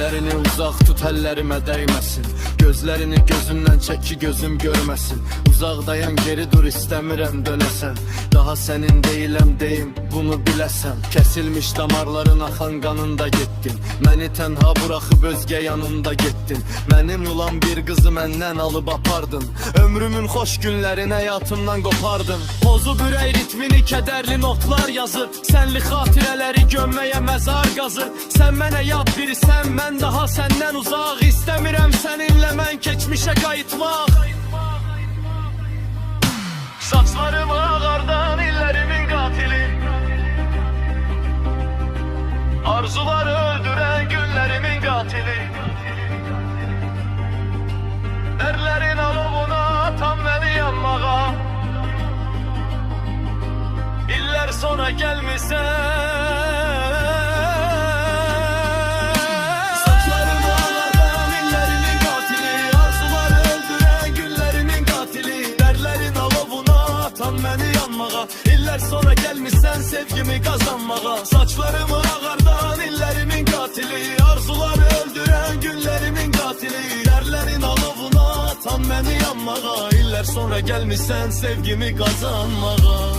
Ellerini uzaq tut, əllərimə dəyməsin. Gözlərini gözümdən çək ki gözüm görməsin. Uzaqdayan geri dur, istəmirəm dönəsən. Daha sənin deyiləm deyim, bunu biləsən. Kəsilmiş damarların axan qanında getdin. Məni tənha buraxıb özgə yanında getdin. Mənim olan bir qızı məndən alıb apardın. Ömrümün xoş günlərini həyatımdan qopardın. Pozub ürək ritmini kədərli notlar yazır. Sənli xatirələri gömməyə məzar qazır. Sən mənə yad birisən, mən daha səndən uzaq. İstəmirəm səninlə mən keçmişə qayıtmaq. Saçlarım ağardan illərimin qatili, arzuları öldürən günlərimin qatili. Ərlərin alovuna atan məni yanmağa. İllər sonra gəlmirsən. Saçlarım ağardan illərimin qatili, arzuları öldürən günlərimin qatili. Ərlərin alovuna atan məni yanmağa. İllər sonra gəlmirsən sevgimi qazanmağa. Saçlarımı ağardan illərimin qatili, arzuları öldürən günlərimin qatili. Ərlərin alovuna atan məni yanmağa. İllər sonra gəlmirsən sevgimi qazanmağa.